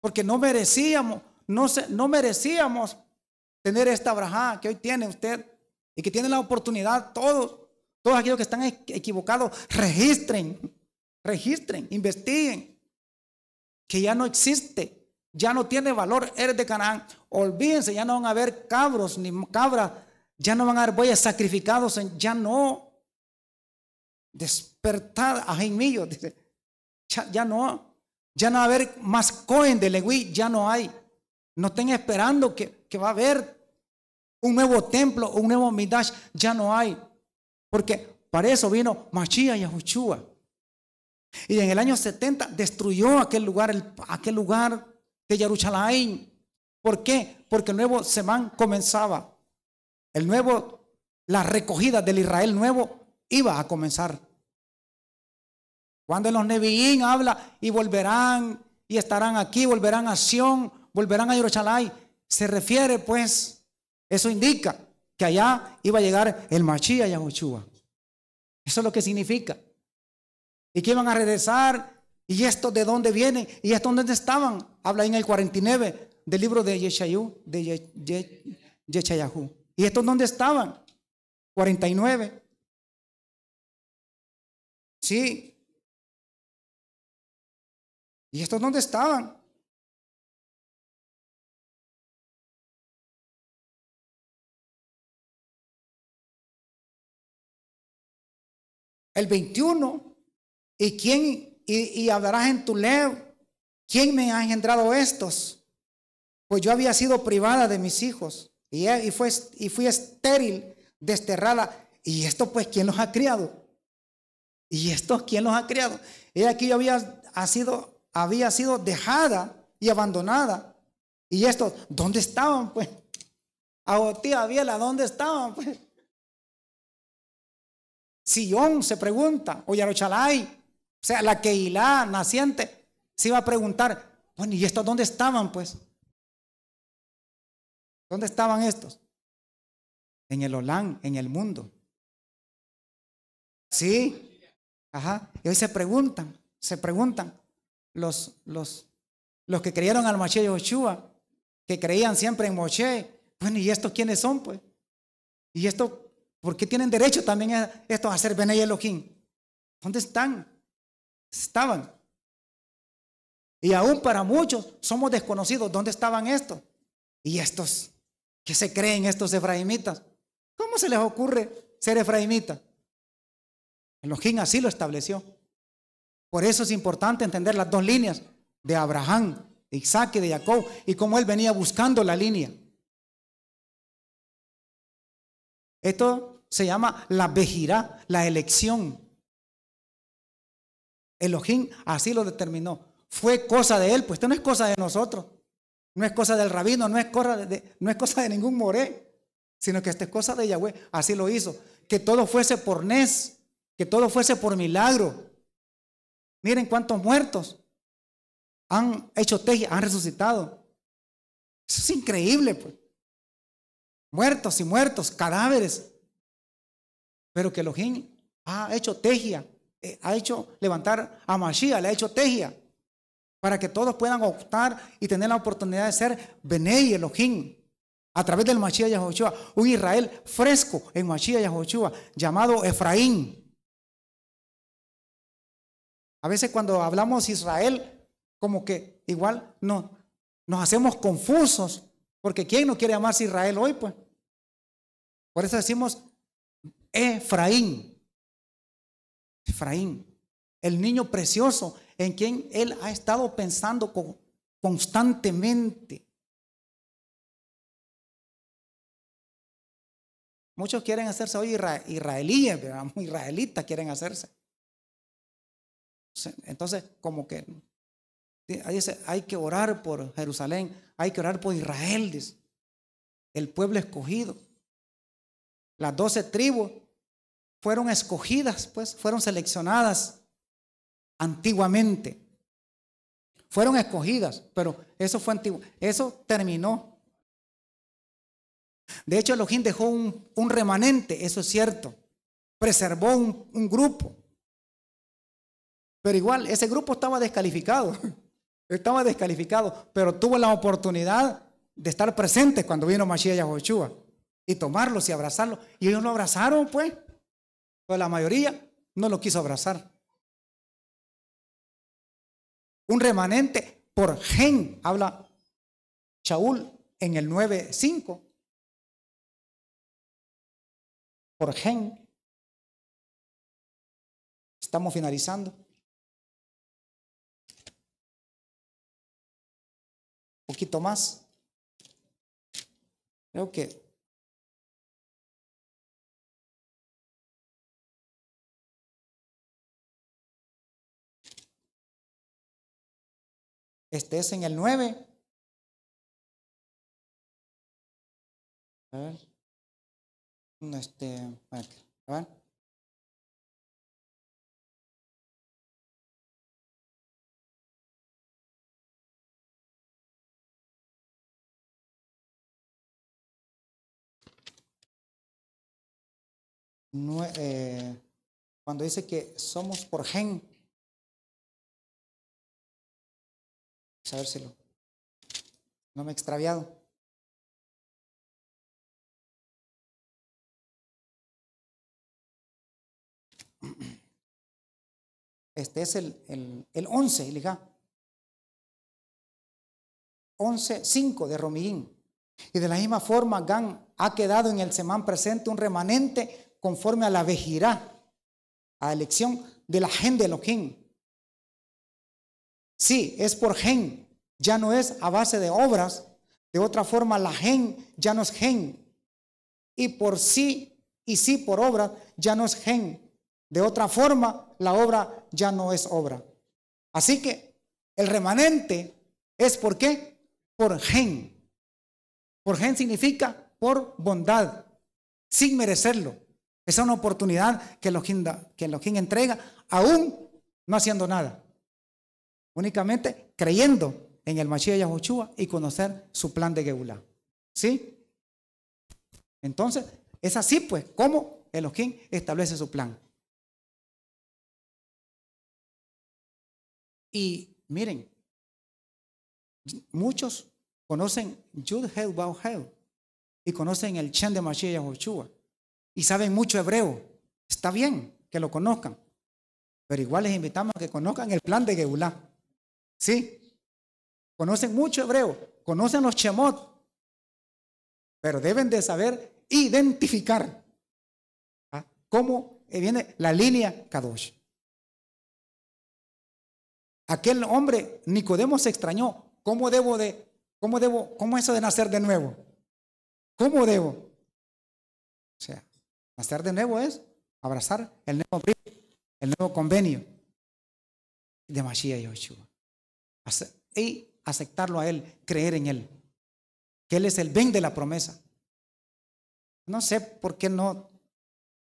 porque no merecíamos tener esta brajá que hoy tiene usted y que tiene la oportunidad. Todos aquellos que están equivocados, registren, investiguen, que ya no existe, ya no tiene valor, eres de Canaán. Olvídense, ya no van a haber cabros ni cabras, ya no van a haber bueyes sacrificados, ya no. Despertad a Jaimillo, dice, ya no va a haber más Cohen de Leví, ya no hay. No estén esperando que va a haber un nuevo templo, un nuevo Midash, ya no hay. Porque para eso vino Mashiach Yahushua. Y en el año 70 destruyó aquel lugar de Jerusalén. ¿Por qué? Porque el nuevo Semán comenzaba. La recogida del Israel nuevo iba a comenzar. Cuando los Neviín habla y volverán y estarán aquí, volverán a Sion, volverán a Jerusalén, se refiere, pues, eso indica que allá iba a llegar el Mashiach Yahushua. Eso es lo que significa. Y que iban a regresar. ¿Y esto de dónde viene? ¿Y esto dónde estaban? Habla en el 49 del libro de Yeshayahu. ¿Y estos dónde estaban? 49. Sí. ¿Y estos dónde estaban? El 21. Y hablarás en tu leo. ¿Quién me ha engendrado estos? Pues yo había sido privada de mis hijos y fui estéril desterrada. ¿Y esto pues quién los ha criado? ¿Y esto quién los ha criado? Ella aquí había sido dejada y abandonada. ¿Y estos dónde estaban pues? A tía Biela, ¿dónde estaban pues? Sion se pregunta, o Yarochalay, o sea, la Keilah naciente, se iba a preguntar, bueno, ¿y estos dónde estaban pues? ¿Dónde estaban estos? En el Olán, en el mundo. Sí, ajá. Y hoy se preguntan los que creyeron al Mashiach Yahushua, que creían siempre en Moshe, bueno, ¿y estos quiénes son pues? ¿Y esto por qué tienen derecho también estos a ser Benei Elohim? ¿Dónde están? Estaban. Y aún para muchos somos desconocidos. ¿Dónde estaban estos? Y estos, ¿qué se creen estos efraimitas? ¿Cómo se les ocurre ser efraimitas? Elohim así lo estableció. Por eso es importante entender las dos líneas de Abraham, de Isaac y de Jacob, y cómo él venía buscando la línea. Esto se llama la Bejirá, la elección. Elohim así lo determinó. Fue cosa de él, pues esto no es cosa de nosotros. No es cosa del rabino, no es cosa de ningún moré, sino que esto es cosa de Yahweh. Así lo hizo. Que todo fuese por Nes, que todo fuese por milagro. Miren cuántos muertos han hecho teji, han resucitado. Eso es increíble, pues. Muertos y muertos, cadáveres. Pero que Elohim ha hecho tejia, ha hecho levantar a Mashiach, le ha hecho tejia, para que todos puedan optar y tener la oportunidad de ser Benei Elohim, a través del Mashiach Yahushua, un Israel fresco en Mashiach Yahushua, llamado Efraín. A veces cuando hablamos Israel, como que igual nos hacemos confusos, porque ¿quién no quiere llamarse Israel hoy pues? Por eso decimos Efraín, el niño precioso en quien él ha estado pensando constantemente. Muchos quieren hacerse hoy israelíes, ¿verdad? Israelitas quieren hacerse. Entonces, como que dice, hay que orar por Jerusalén, hay que orar por Israel, dice, el pueblo escogido. Las 12 tribus fueron escogidas, pues, fueron seleccionadas antiguamente. Fueron escogidas, pero eso fue antiguo. Eso terminó. De hecho, Elohim dejó un remanente, eso es cierto. Preservó un grupo. Pero igual, ese grupo estaba descalificado. Estaba descalificado, pero tuvo la oportunidad de estar presente cuando vino Mashiach Yahushua y tomarlos y abrazarlos. Y ellos lo abrazaron, pues. Pero la mayoría no lo quiso abrazar. Un remanente por gen, habla Shaul en el 9:5. Por gen. Estamos finalizando. Un poquito más. Creo que este es en el 9. A ver. A ver. Cuando dice que somos por gen, a ver si no me he extraviado. Este es el 11, Elijá. 11:5 de Romín. Y de la misma forma, Gan ha quedado en el semán presente un remanente conforme a la vejirá, a la elección de la gen de Elohim. Sí, es por gen, ya no es a base de obras. De otra forma, la gen ya no es gen. Y por sí Y si por obra ya no es gen. De otra forma, la obra ya no es obra. Así que el remanente es ¿por qué? Por gen. Por gen significa por bondad, sin merecerlo. Esa es una oportunidad que Elohim entrega, aún no haciendo nada. Únicamente creyendo en el Mashiach Yahushua y conocer su plan de Geulá. ¿Sí? Entonces, es así pues como Elohim establece su plan. Y miren, muchos conocen Yud Heu Bau Heu y conocen el Shem de Mashiach Yahushua y saben mucho hebreo. Está bien que lo conozcan, pero igual les invitamos a que conozcan el plan de Geulá. ¿Sí? Conocen mucho hebreo, conocen los Shemot, pero deben de saber identificar cómo viene la línea Kadosh. Aquel hombre, Nicodemo, se extrañó. ¿Cómo eso de nacer de nuevo? ¿Cómo debo? O sea, nacer de nuevo es abrazar el nuevo convenio de Mashiach Yahushua. Y aceptarlo a él, creer en él. Que él es el Ben de la promesa. No sé por qué no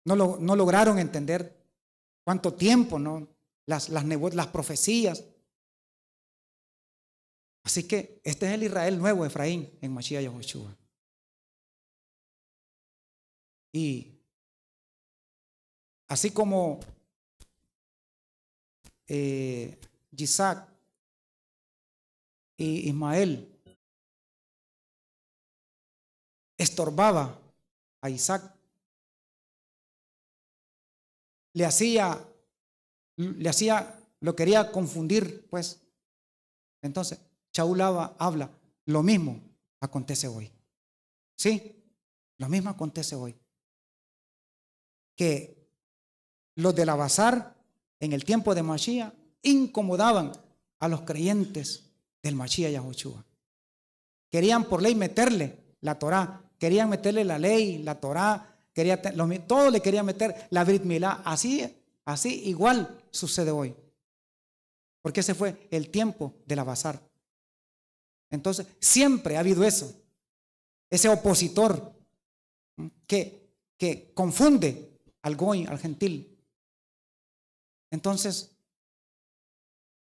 lograron entender cuánto tiempo, ¿no? Las profecías. Así que este es el Israel nuevo, Efraín, en Mashiach Yahushua. Y así como Isaac y Ismael estorbaba a Isaac, lo quería confundir, pues. Entonces, Shaul habla, lo mismo acontece hoy. ¿Sí? Lo mismo acontece hoy. Que los del Abazar, en el tiempo de Mashiach, incomodaban a los creyentes del Mashiach Yahushua. Querían por ley meterle la Torah, querían meterle la ley, la Torah, todo le querían meter, la Brit Milá. Así igual sucede hoy. Porque ese fue el tiempo del Abazar. Entonces, siempre ha habido eso. Ese opositor que confunde al goy, al gentil. Entonces,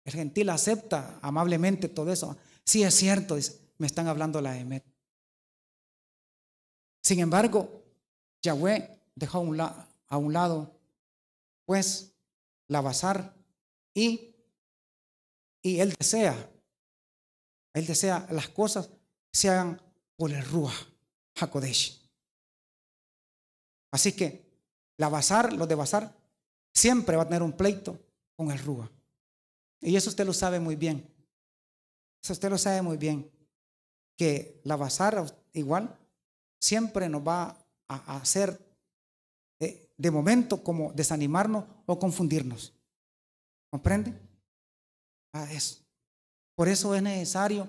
el gentil acepta amablemente todo eso. Sí, es cierto, dice, me están hablando la Emet. Sin embargo, Yahweh dejó a un lado, pues, la Abazar y él desea las cosas se hagan por el Ruach HaKodesh. Así que los de Bazar siempre va a tener un pleito con el Ruach. Y eso usted lo sabe muy bien. Eso usted lo sabe muy bien. Que la Bazar igual siempre nos va a hacer de momento como desanimarnos o confundirnos. ¿Comprende? Eso. Por eso es necesario,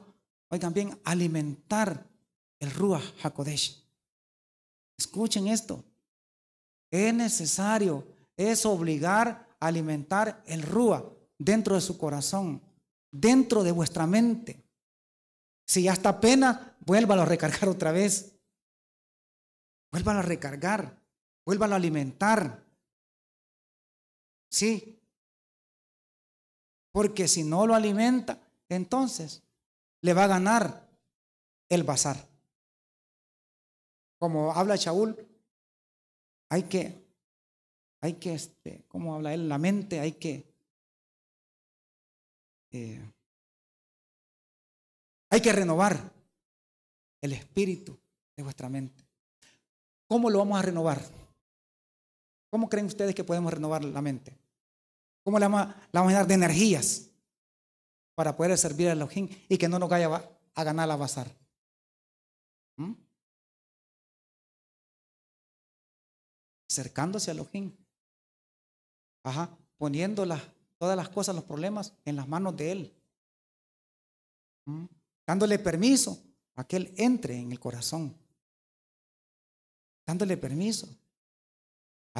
oigan bien, alimentar el Ruach HaKodesh. Escuchen esto. Es necesario, es obligar a alimentar el Ruach dentro de su corazón, dentro de vuestra mente. Si ya está apenas, vuélvalo a recargar otra vez. Vuélvalo a recargar, vuélvalo a alimentar. Sí. Porque si no lo alimenta, entonces le va a ganar el bazar. Como habla Shaul, hay que, ¿cómo habla él? La mente hay que renovar el espíritu de vuestra mente. ¿Cómo lo vamos a renovar? ¿Cómo creen ustedes que podemos renovar la mente? ¿Cómo le vamos a dar de energías para poder servir a Elohim y que no nos vaya a ganar la bazar? Acercándose a Elohim. Poniendo todas las cosas, los problemas en las manos de Él. Dándole permiso a que Él entre en el corazón. Dándole permiso.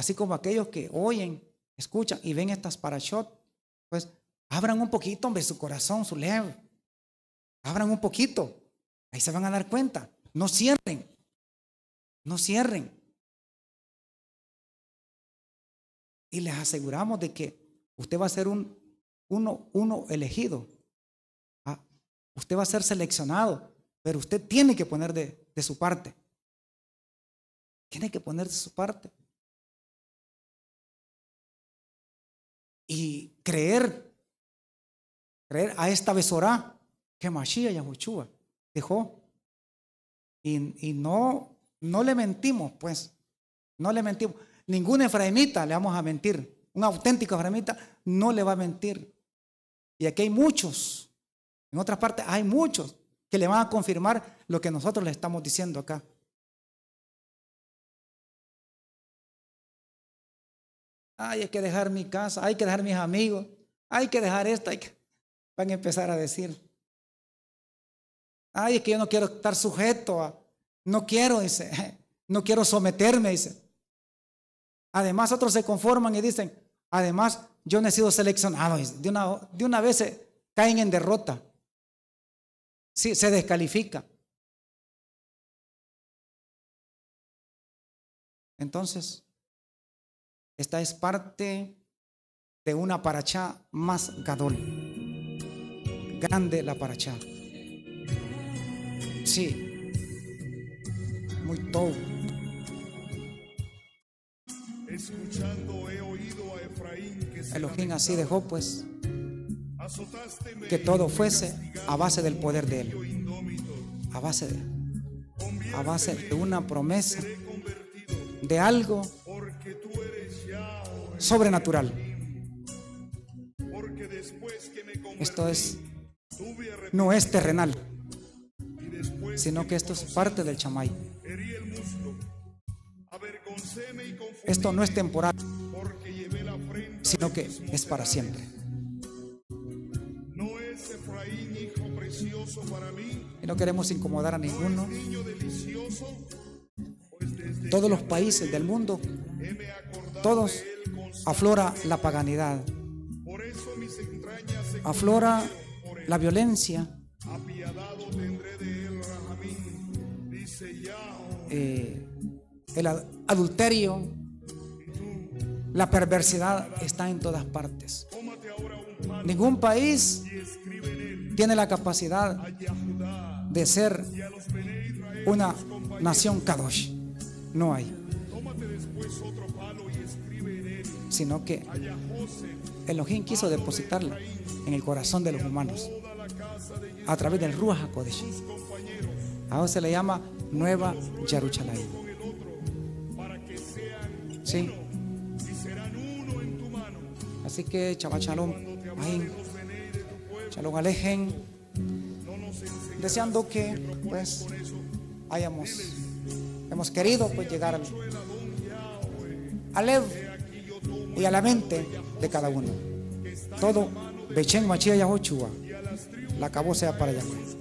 Así como aquellos que oyen, escuchan y ven estas parashot, pues abran un poquito, hombre, su corazón, su lev. Abran un poquito. Ahí se van a dar cuenta. No cierren. No cierren. Y les aseguramos de que usted va a ser uno elegido. Usted va a ser seleccionado, pero usted tiene que poner de su parte. Tiene que poner de su parte. Y creer a esta besorá que Mashiach Yahushua dejó. Y no le mentimos, pues. No le mentimos. Ningún efraimita le vamos a mentir. Un auténtico efraimita no le va a mentir. Y aquí hay muchos. En otras partes hay muchos que le van a confirmar lo que nosotros le estamos diciendo acá. Ay, hay que dejar mi casa, hay que dejar mis amigos, hay que dejar esto. Van a empezar a decir. Ay, es que yo no quiero estar sujeto a, no quiero, dice, no quiero someterme, dice. Además, otros se conforman y dicen, además, yo no he sido seleccionado. De una vez se caen en derrota. Sí, se descalifica. Entonces, esta es parte de una parachá más gadol. Grande la parachá. Sí. Muy todo. Escuchando he oído a Efraín que se Elohim así dejó, pues, que todo fuese a base del poder de él, a base de una promesa, de algo sobrenatural. Esto no es terrenal, sino que esto es parte del chamay. Esto no es temporal, sino que es para siempre. Y no queremos incomodar a ninguno. Todos los países del mundo, todos aflora la paganidad, aflora la violencia, el adulterio, la perversidad está en todas partes. Ningún país tiene la capacidad de ser una nación Kadosh. No hay. Sino que Elohim quiso depositarla en el corazón de los humanos a través del Ruach HaKodesh. Ahora se le llama Nueva Jerusalén. Sí. Así que Shabbat Shalom, Shalom Alejen, deseando que pues hemos querido pues llegar al Lev y a la mente de cada uno. Todo Bechen Mashiach Yahushua, la acabó sea para Yahweh.